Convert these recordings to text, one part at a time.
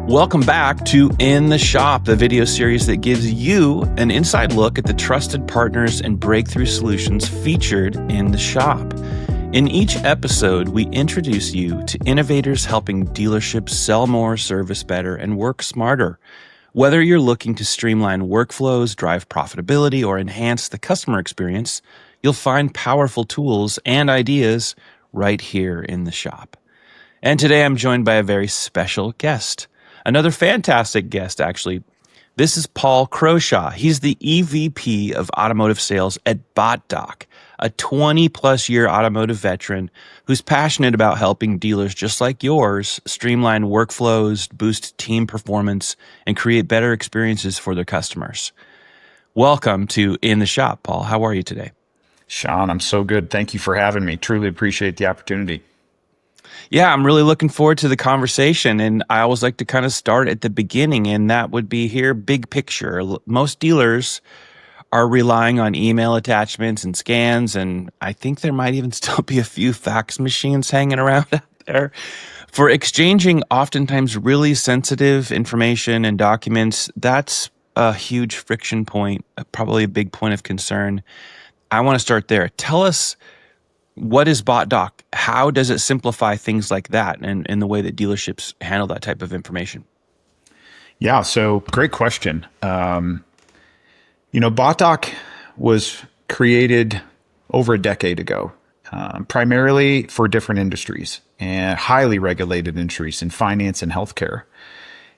Welcome back to In the Shop, the video series that gives you an inside look at the trusted partners and breakthrough solutions featured in the shop. In each episode, we introduce you to innovators helping dealerships sell more, service better, and work smarter. Whether you're looking to streamline workflows, drive profitability, or enhance the customer experience, you'll find powerful tools and ideas right here in the shop. And today I'm joined by a very special guest. Another fantastic guest, actually. This is Paul Croshaw. He's the EVP of Automotive Sales at Botdoc, a 20-plus year automotive veteran who's passionate about helping dealers just like yours streamline workflows, boost team performance, and create better experiences for their customers. Welcome to In the Shop, Paul. How are you today? Sean, I'm so good. Thank you for having me. Truly appreciate the opportunity. Yeah, I'm really looking forward to the conversation, and I always like to kind of start at the beginning, and that would be here, big picture. Most dealers are relying on email attachments and scans, and I think there might even still be a few fax machines hanging around out there for exchanging oftentimes really sensitive information and documents. That's a huge friction point, probably a big point of concern. I want to start there. Tell us, what is Botdoc? How does it simplify things like that and the way that dealerships handle that type of information? Yeah, so great question. Botdoc was created over a decade ago, primarily for different industries and highly regulated industries in finance and healthcare.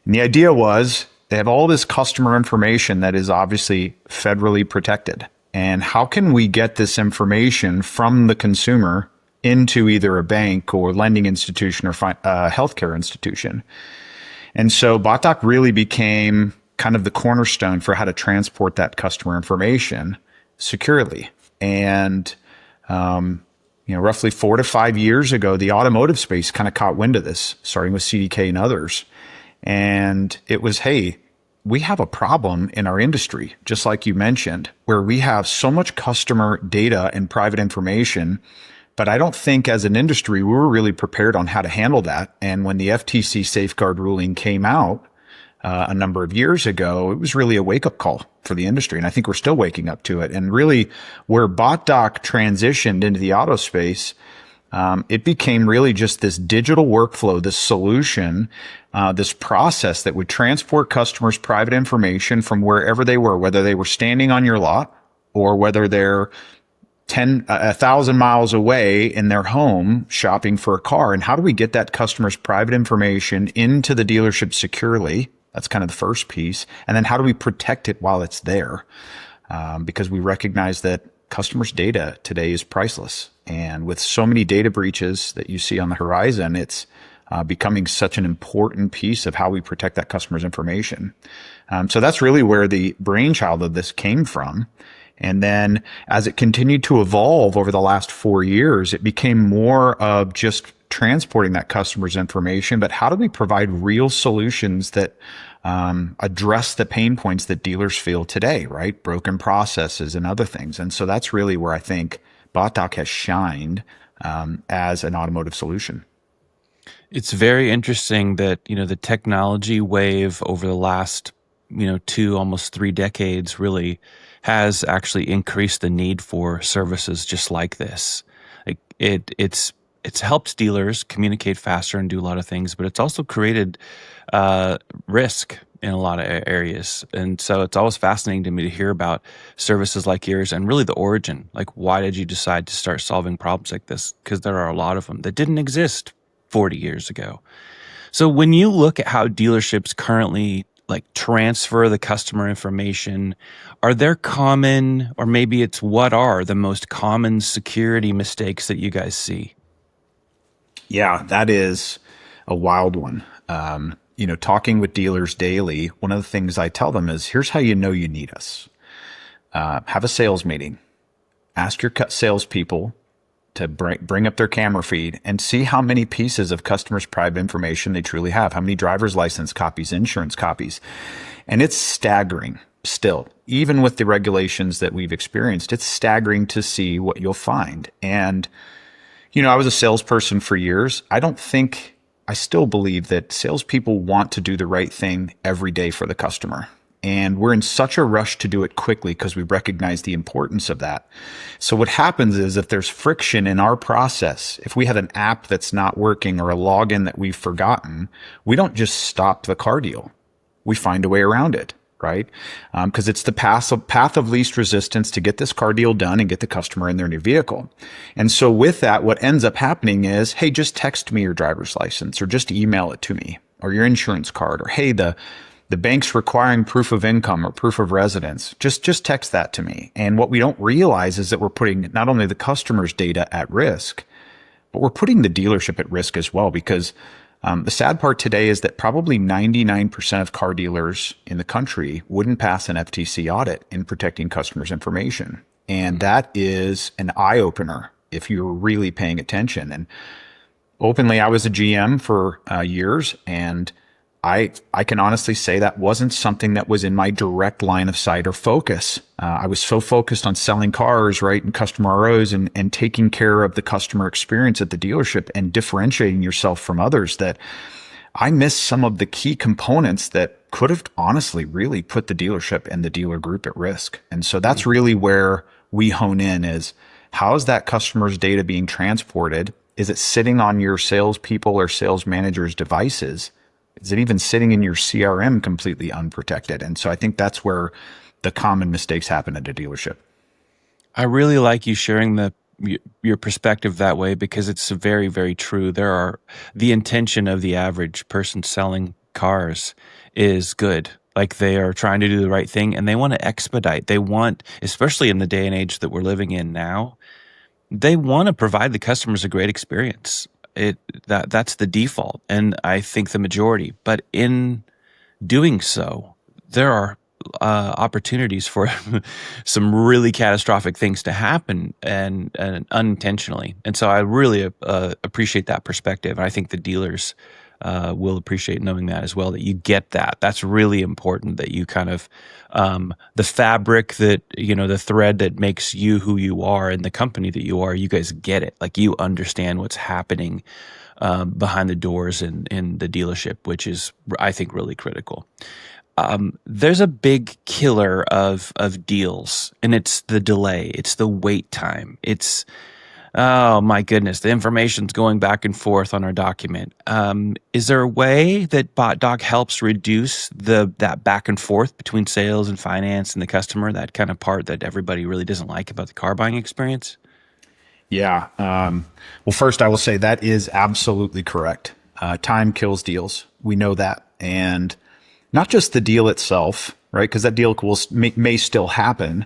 And the idea was they have all this customer information that is obviously federally protected. And how can we get this information from the consumer into either a bank or lending institution or healthcare institution? And so Botdoc really became kind of the cornerstone for how to transport that customer information securely. And, roughly 4 to 5 years ago, the automotive space kind of caught wind of this, starting with CDK and others. And it was, hey, we have a problem in our industry, just like you mentioned, where we have so much customer data and private information, but I don't think as an industry, we were really prepared on how to handle that. And when the FTC safeguard ruling came out a number of years ago, it was really a wake-up call for the industry. And I think we're still waking up to it. And really where Botdoc transitioned into the auto space, it became really just this digital workflow, this solution, this process that would transport customers' private information from wherever they were, whether they were standing on your lot or whether they're 1,000 miles away in their home shopping for a car. And how do we get that customer's private information into the dealership securely? That's kind of the first piece. And then how do we protect it while it's there? Because we recognize that customers' data today is priceless. And with so many data breaches that you see on the horizon, it's becoming such an important piece of how we protect that customer's information. So that's really where the brainchild of this came from. And then as it continued to evolve over the last 4 years, it became more of just transporting that customer's information, but how do we provide real solutions that address the pain points that dealers feel today, right? Broken processes and other things. And so that's really where I think Botdoc has shined as an automotive solution. It's very interesting that, the technology wave over the last, 2, almost 3 decades really has actually increased the need for services just like this. Like it's helped dealers communicate faster and do a lot of things, but it's also created risk in a lot of areas. And so it's always fascinating to me to hear about services like yours and really the origin. Like, why did you decide to start solving problems like this? Because there are a lot of them that didn't exist 40 years ago. So when you look at how dealerships currently transfer the customer information, are there common, or maybe it's what are the most common security mistakes that you guys see? Yeah, that is a wild one. Talking with dealers daily, one of the things I tell them is, here's how you know you need us. Have a sales meeting. Ask your salespeople to bring up their camera feed and see how many pieces of customers' private information they truly have, how many driver's license copies, insurance copies. And it's staggering still, even with the regulations that we've experienced, it's staggering to see what you'll find. And, I was a salesperson for years. I don't think I still believe that salespeople want to do the right thing every day for the customer. And we're in such a rush to do it quickly because we recognize the importance of that. So what happens is if there's friction in our process, if we have an app that's not working or a login that we've forgotten, we don't just stop the car deal. We find a way around it, right? Because it's the path of least resistance to get this car deal done and get the customer in their new vehicle. And so with that, what ends up happening is, hey, just text me your driver's license or just email it to me or your insurance card, or hey, the bank's requiring proof of income or proof of residence. Just text that to me. And what we don't realize is that we're putting not only the customer's data at risk, but we're putting the dealership at risk as well, because the sad part today is that probably 99% of car dealers in the country wouldn't pass an FTC audit in protecting customers' information. And that is an eye-opener if you're really paying attention. And openly, I was a GM for years, and I can honestly say that wasn't something that was in my direct line of sight or focus. I was so focused on selling cars, right, and customer ROs and taking care of the customer experience at the dealership and differentiating yourself from others that I missed some of the key components that could have honestly really put the dealership and the dealer group at risk. And so that's really where we hone in is how is that customer's data being transported? Is it sitting on your salespeople or sales managers' devices? Is it even sitting in your CRM completely unprotected? And so I think that's where the common mistakes happen at a dealership. I really like you sharing your perspective that way, because it's very, very true. The intention of the average person selling cars is good. Like, they are trying to do the right thing and they want to expedite. They want, especially in the day and age that we're living in now, they want to provide the customers a great experience. That's the default, and I think the majority. But in doing so, there are opportunities for some really catastrophic things to happen and unintentionally. And so I really appreciate that perspective. And I think the dealers will appreciate knowing that as well, that you get that. That's really important, that you kind of the fabric that, the thread that makes you who you are and the company that you are, you guys get it. Like, you understand what's happening behind the doors in the dealership, which is, I think, really critical. There's a big killer of deals, and it's the delay. It's the wait time. It's, oh my goodness, the information's going back and forth on our document. Is there a way that Botdoc helps reduce that back and forth between sales and finance and the customer, that kind of part that everybody really doesn't like about the car buying experience? Yeah. Well, first, I will say that is absolutely correct. Time kills deals. We know that. And not just the deal itself, right? Because that deal may still happen.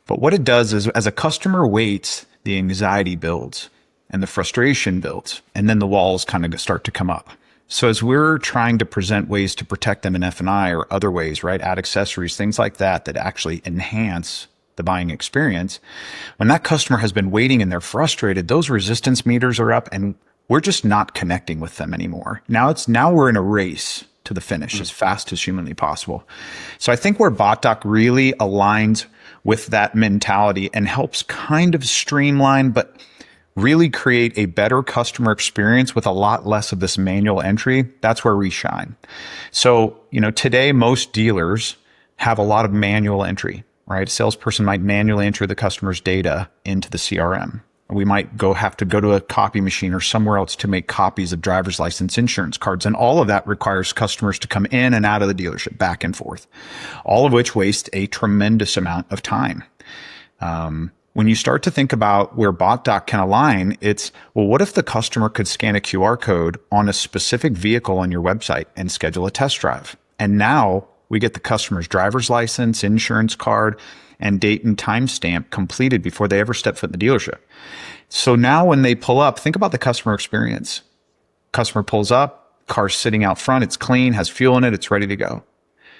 But what it does is, as a customer waits, the anxiety builds and the frustration builds, and then the walls kind of start to come up. So as we're trying to present ways to protect them in F&I or other ways, right? Add accessories, things like that actually enhance the buying experience. When that customer has been waiting and they're frustrated, those resistance meters are up and we're just not connecting with them anymore. Now we're in a race to the finish as fast as humanly possible. So I think where Botdoc really aligns with that mentality and helps kind of streamline, but really create a better customer experience with a lot less of this manual entry, that's where we shine. So, today most dealers have a lot of manual entry, right? A salesperson might manually enter the customer's data into the CRM. We might have to go to a copy machine or somewhere else to make copies of driver's license, insurance cards. And all of that requires customers to come in and out of the dealership back and forth, all of which waste a tremendous amount of time. When you start to think about where Botdoc can align, it's, well, what if the customer could scan a QR code on a specific vehicle on your website and schedule a test drive? And now we get the customer's driver's license, insurance card, and date and timestamp completed before they ever step foot in the dealership. So now when they pull up, think about the customer experience. Customer pulls up, car's sitting out front, it's clean, has fuel in it, it's ready to go.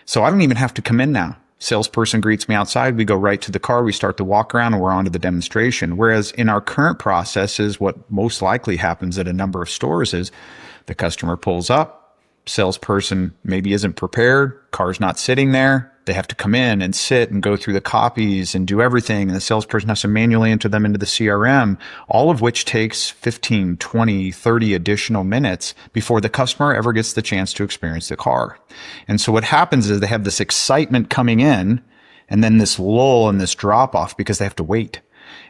So I don't even have to come in now. Salesperson greets me outside, we go right to the car, we start the walk around, and we're on to the demonstration. Whereas in our current processes, what most likely happens at a number of stores is the customer pulls up, salesperson maybe isn't prepared, car's not sitting there, They have to come in and sit and go through the copies and do everything. And the salesperson has to manually enter them into the CRM, all of which takes 15, 20, 30 additional minutes before the customer ever gets the chance to experience the car. And so what happens is they have this excitement coming in and then this lull and this drop off because they have to wait.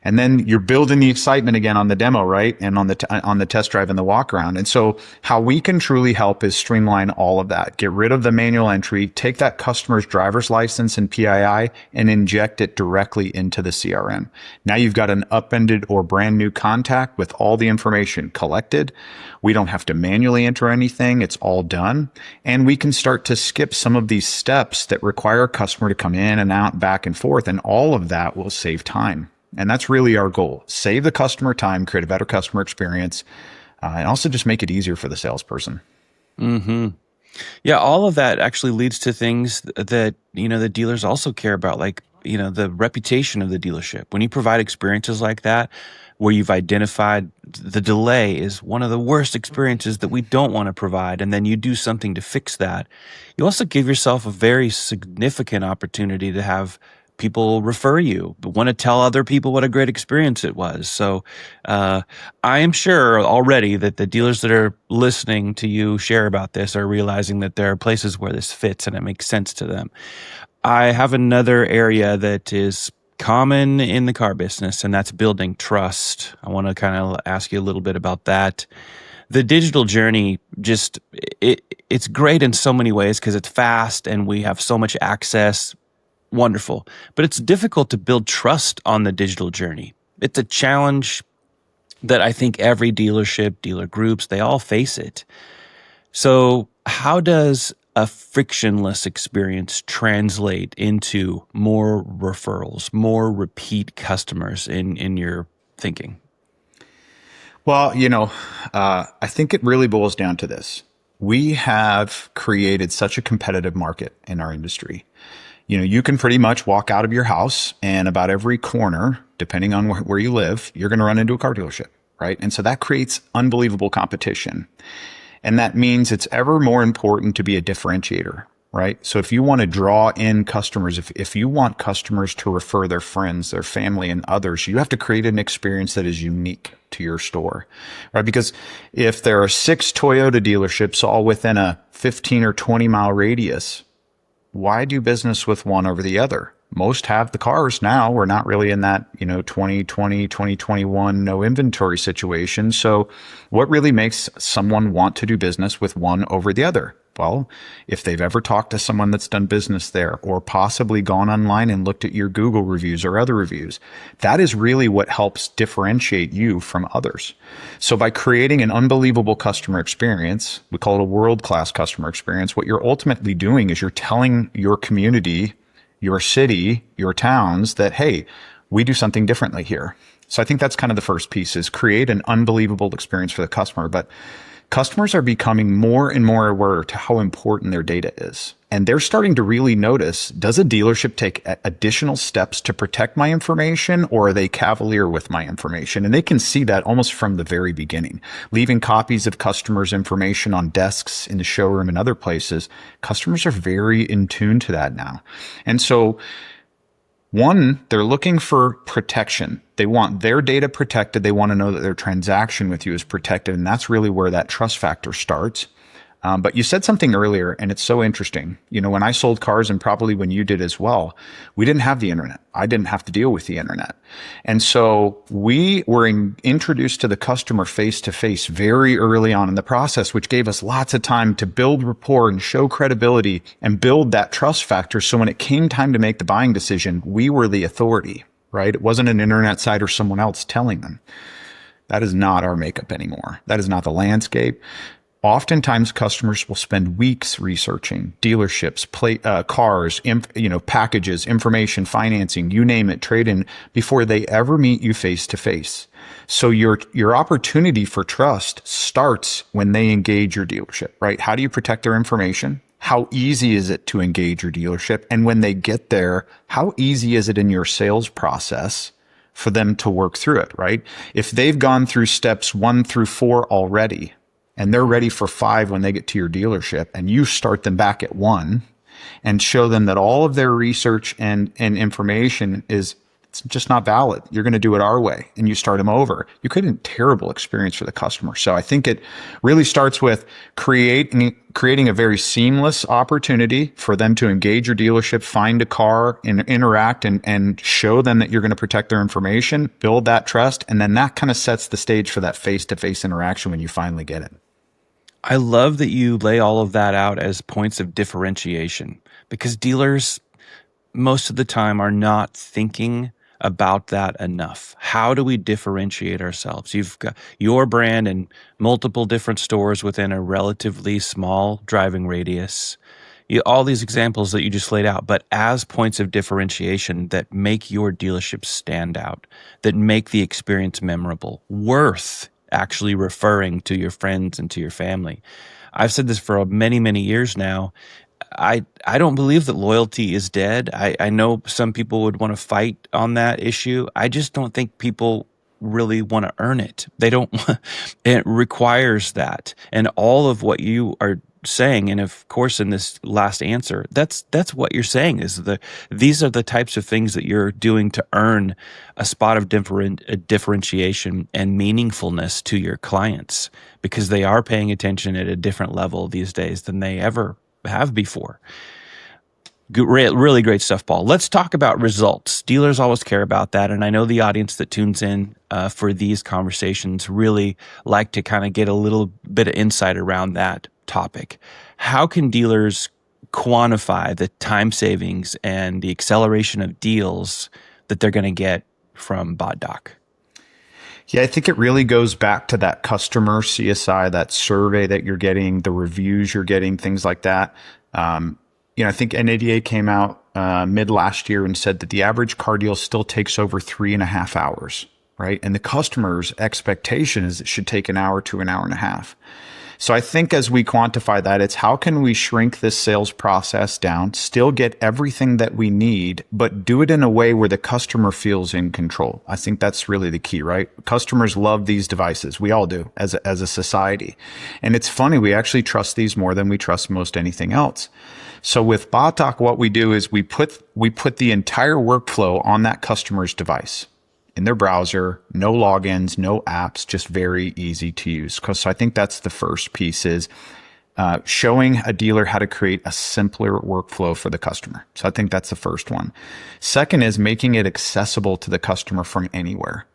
And then you're building the excitement again on the demo, right? And on the test drive and the walk around. And so how we can truly help is streamline all of that. Get rid of the manual entry, take that customer's driver's license and PII and inject it directly into the CRM. Now you've got an upended or brand new contact with all the information collected. We don't have to manually enter anything. It's all done. And we can start to skip some of these steps that require a customer to come in and out, back and forth. And all of that will save time. And that's really our goal. Save the customer time, create a better customer experience, and also just make it easier for the salesperson. Mm-hmm. Yeah, all of that actually leads to things that, the dealers also care about, like, the reputation of the dealership. When you provide experiences like that, where you've identified the delay is one of the worst experiences that we don't want to provide, and then you do something to fix that, you also give yourself a very significant opportunity to have people refer you, but want to tell other people what a great experience it was. So I am sure already that the dealers that are listening to you share about this are realizing that there are places where this fits and it makes sense to them. I have another area that is common in the car business, and that's building trust. I want to kind of ask you a little bit about that. The digital journey, it's great in so many ways because it's fast and we have so much access. Wonderful. But it's difficult to build trust on the digital journey. It's a challenge that I think every dealership, dealer groups, they all face it. So how does a frictionless experience translate into more referrals, more repeat customers in your thinking? Well, I think it really boils down to this. We have created such a competitive market in our industry. You can pretty much walk out of your house and about every corner, depending on where you live, you're going to run into a car dealership, right? And so that creates unbelievable competition. And that means it's ever more important to be a differentiator, right? So if you want to draw in customers, if you want customers to refer their friends, their family, and others, you have to create an experience that is unique to your store, right? Because if there are 6 Toyota dealerships all within a 15 or 20 mile radius, why do business with one over the other? Most have the cars now. We're not really in that, 2020, 2021 no inventory situation. So what really makes someone want to do business with one over the other? Well, if they've ever talked to someone that's done business there or possibly gone online and looked at your Google reviews or other reviews, that is really what helps differentiate you from others. So by creating an unbelievable customer experience, we call it a world-class customer experience, what you're ultimately doing is you're telling your community, your city, your towns that, hey, we do something differently here. So I think that's kind of the first piece, is create an unbelievable experience for the customer. But customers are becoming more and more aware to how important their data is. And they're starting to really notice, does a dealership take additional steps to protect my information, or are they cavalier with my information? And they can see that almost from the very beginning. Leaving copies of customers' information on desks in the showroom and other places, customers are very in tune to that now. And so one, they're looking for protection. They want their data protected. They want to know that their transaction with you is protected. And that's really where that trust factor starts. But you said something earlier, and it's so interesting. When I sold cars, and probably when you did as well, we didn't have the internet. I didn't have to deal with the internet. And so we were introduced to the customer face to face very early on in the process, which gave us lots of time to build rapport and show credibility and build that trust factor. So when it came time to make the buying decision, we were the authority, right? It wasn't an internet site or someone else telling them. That is not our makeup anymore. That is not the landscape. Oftentimes, customers will spend weeks researching dealerships, cars, packages, information, financing, you name it, trade-in, before they ever meet you face to face. So your opportunity for trust starts when they engage your dealership, right? How do you protect their information? How easy is it to engage your dealership? And when they get there, how easy is it in your sales process for them to work through it, right? If they've gone through steps 1 through 4 already, and they're ready for 5 when they get to your dealership, and you start them back at 1, and show them that all of their research and information is it's just not valid. You're going to do it our way, and you start them over. You create a terrible experience for the customer. So I think it really starts with creating a very seamless opportunity for them to engage your dealership, find a car, and interact and show them that you're going to protect their information, build that trust, and then that kind of sets the stage for that face-to-face interaction when you finally get it. I love that you lay all of that out as points of differentiation, because dealers most of the time are not thinking about that enough. How do we differentiate ourselves? You've got your brand in multiple different stores within a relatively small driving radius. All these examples that you just laid out, but as points of differentiation that make your dealership stand out, that make the experience memorable, worth actually referring to your friends and to your family. I've said this for many, many years now. I don't believe that loyalty is dead. I know some people would want to fight on that issue. I just don't think people really want to earn it. They don't. It requires that. And all of what you are saying, and of course in this last answer, that's what you're saying is these are the types of things that you're doing to earn a spot of differentiation and meaningfulness to your clients, because they are paying attention at a different level these days than they ever have before. Really great stuff, Paul. Let's talk about results. Dealers always care about that, and I know the audience that tunes in for these conversations really like to kind of get a little bit of insight around that topic. How can dealers quantify the time savings and the acceleration of deals that they're going to get from Botdoc? Yeah, I think it really goes back to that customer CSI, that survey that you're getting, the reviews you're getting, things like that. I think NADA came out mid last year and said that the average car deal still takes over 3.5 hours, right? And the customer's expectation is it should take an hour to an hour and a half. So I think as we quantify that, it's how can we shrink this sales process down, still get everything that we need, but do it in a way where the customer feels in control. I think that's really the key, right? Customers love these devices. We all do as a society. And it's funny, we actually trust these more than we trust most anything else. So with Botdoc, what we do is we put the entire workflow on that customer's device. In their browser, no logins, no apps, just very easy to use. So I think that's the first piece is showing a dealer how to create a simpler workflow for the customer. So I think that's the first one. Second is making it accessible to the customer from anywhere.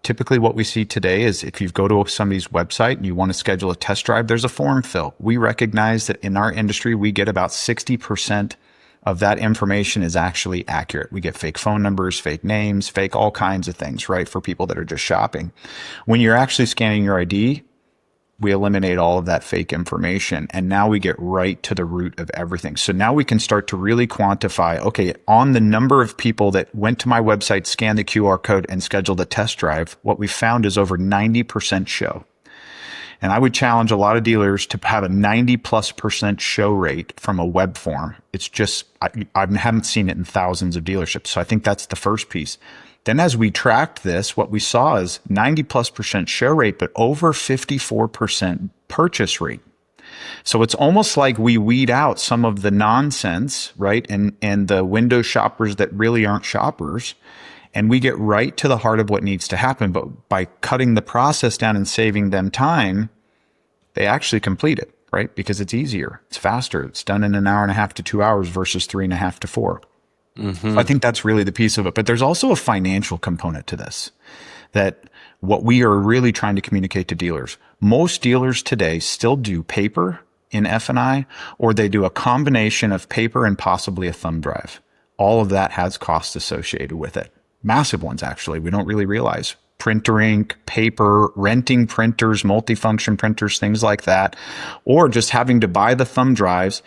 Typically what we see today is if you go to somebody's website and you want to schedule a test drive, there's a form fill. We recognize that in our industry, we get about 60% of that information is actually accurate. We get fake phone numbers, fake names, fake all kinds of things, right? For people that are just shopping. When you're actually scanning your ID, we eliminate all of that fake information. And now we get right to the root of everything. So now we can start to really quantify, okay, on the number of people that went to my website, scanned the QR code and scheduled a test drive, what we found is over 90% show. And I would challenge a lot of dealers to have a 90+% show rate from a web form. It's just, I haven't seen it in thousands of dealerships. So I think that's the first piece. Then as we tracked this, what we saw is 90+% show rate, but over 54% purchase rate. So it's almost like we weed out some of the nonsense, right? And the window shoppers that really aren't shoppers. And we get right to the heart of what needs to happen. But by cutting the process down and saving them time, they actually complete it, right? Because it's easier, it's faster. It's done in an hour and a half to 2 hours versus 3.5 to 4. Mm-hmm. So I think that's really the piece of it. But there's also a financial component to this, that what we are really trying to communicate to dealers. Most dealers today still do paper in F&I, or they do a combination of paper and possibly a thumb drive. All of that has costs associated with it. Massive ones, actually. We don't really realize. Printer ink, paper, renting printers, multifunction printers, things like that, or just having to buy the thumb drives.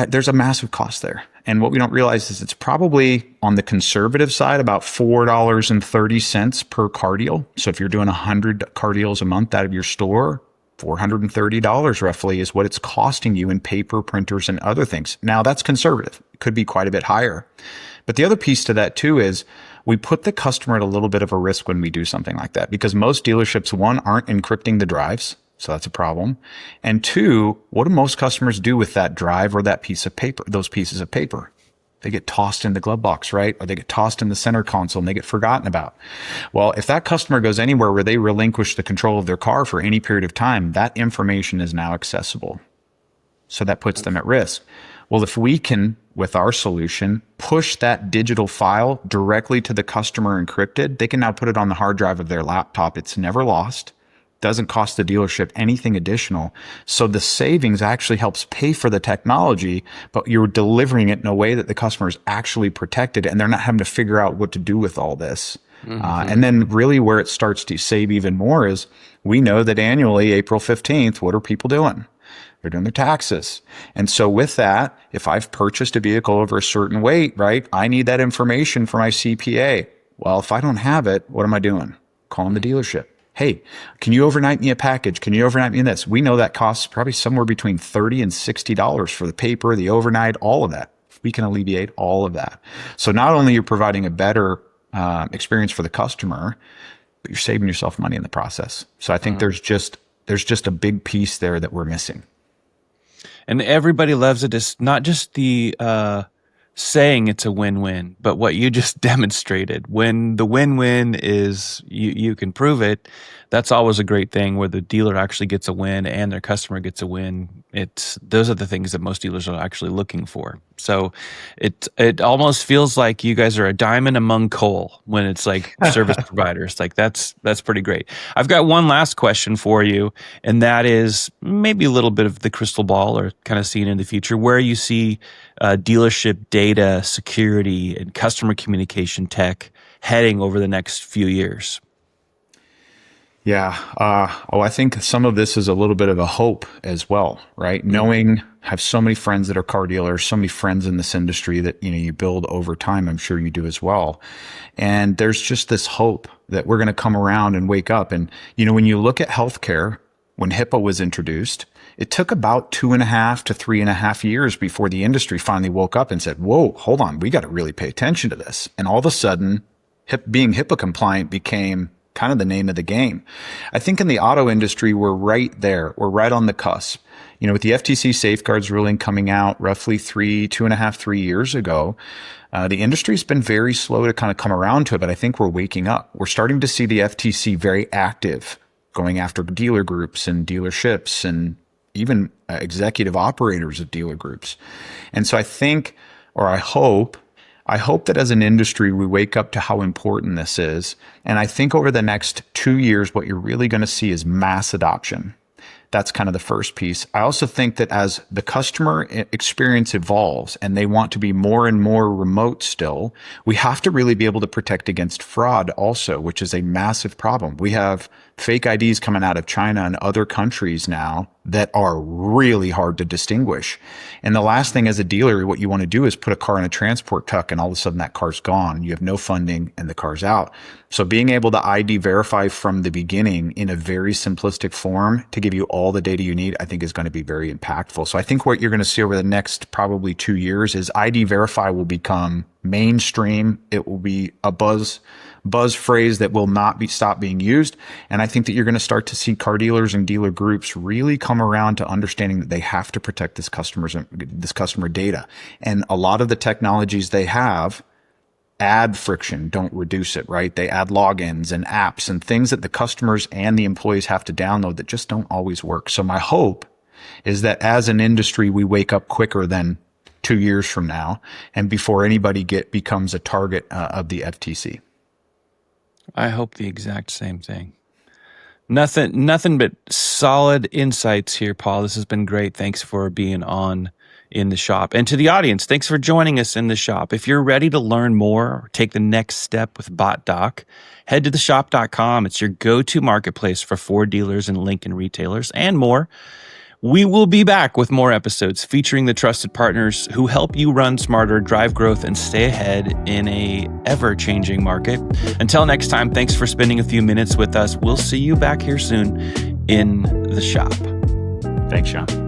There's a massive cost there. And what we don't realize is it's probably on the conservative side about $4.30 per car deal. So if you're doing 100 car deals a month out of your store, $430 roughly is what it's costing you in paper, printers, and other things. Now that's conservative. It could be quite a bit higher. But the other piece to that too is we put the customer at a little bit of a risk when we do something like that, because most dealerships, one, aren't encrypting the drives. So that's a problem. And two, what do most customers do with that drive or that piece of paper, those pieces of paper? They get tossed in the glove box, right? Or they get tossed in the center console and they get forgotten about. Well, if that customer goes anywhere where they relinquish the control of their car for any period of time, that information is now accessible. So that puts them at risk. Well, if we can, with our solution, push that digital file directly to the customer encrypted, they can now put it on the hard drive of their laptop. It's never lost. Doesn't cost the dealership anything additional. So the savings actually helps pay for the technology, but you're delivering it in a way that the customer is actually protected and they're not having to figure out what to do with all this. And then really where it starts to save even more is we know that annually, April 15th, what are people doing? They're doing their taxes. And so with that, if I've purchased a vehicle over a certain weight, right, I need that information for my CPA. Well, if I don't have it, what am I doing? Calling the dealership. Hey, can you overnight me a package? Can you overnight me this? We know that costs probably somewhere between $30 and $60 for the paper, the overnight, all of that. We can alleviate all of that. So not only you're providing a better experience for the customer, but you're saving yourself money in the process. So I think there's just a big piece there that we're missing. And everybody loves it. It's not just the saying it's a win-win, but what you just demonstrated. When the win-win is you can prove it, that's always a great thing where the dealer actually gets a win and their customer gets a win. Those are the things that most dealers are actually looking for. So it almost feels like you guys are a diamond among coal when it's like service providers. Like that's pretty great. I've got one last question for you, and that is maybe a little bit of the crystal ball or kind of seeing in the future where you see dealership data, security, and customer communication tech heading over the next few years. Yeah. I think some of this is a little bit of a hope as well, right? Knowing, have so many friends that are car dealers, so many friends in this industry that, you build over time. I'm sure you do as well. And there's just this hope that we're going to come around and wake up. And, when you look at healthcare, when HIPAA was introduced, it took about 2.5 to 3.5 years before the industry finally woke up and said, whoa, hold on, we got to really pay attention to this. And all of a sudden, being HIPAA compliant became kind of the name of the game. I think in the auto industry, we're right there. We're right on the cusp. With the FTC safeguards ruling coming out roughly 3 years ago, the industry's been very slow to kind of come around to it, but I think we're waking up. We're starting to see the FTC very active, going after dealer groups and dealerships and even executive operators of dealer groups. And so I think, or I hope that as an industry, we wake up to how important this is. And I think over the next 2 years, what you're really going to see is mass adoption. That's kind of the first piece. I also think that as the customer experience evolves and they want to be more and more remote still, we have to really be able to protect against fraud also, which is a massive problem. We have fake IDs coming out of China and other countries now that are really hard to distinguish. And the last thing as a dealer, what you want to do is put a car in a transport truck and all of a sudden that car's gone. You have no funding and the car's out. So being able to ID verify from the beginning in a very simplistic form to give you all the data you need, I think is going to be very impactful. So I think what you're going to see over the next probably 2 years is ID verify will become mainstream. It will be a buzz phrase that will not stop being used. And I think that you're going to start to see car dealers and dealer groups really come around to understanding that they have to protect this customer data. And a lot of the technologies they have add friction, don't reduce it, right? They add logins and apps and things that the customers and the employees have to download that just don't always work. So my hope is that as an industry, we wake up quicker than 2 years from now and before anybody becomes a target of the FTC. I hope the exact same thing. Nothing but solid insights here, Paul. This has been great. Thanks for being on In the Shop. And to the audience, thanks for joining us in the shop. If you're ready to learn more or take the next step with Botdoc, head to theshop.com. It's your go-to marketplace for Ford dealers and Lincoln retailers and more. We will be back with more episodes featuring the trusted partners who help you run smarter, drive growth, and stay ahead in a ever-changing market. Until next time, thanks for spending a few minutes with us. We'll see you back here soon in the shop. Thanks, Sean.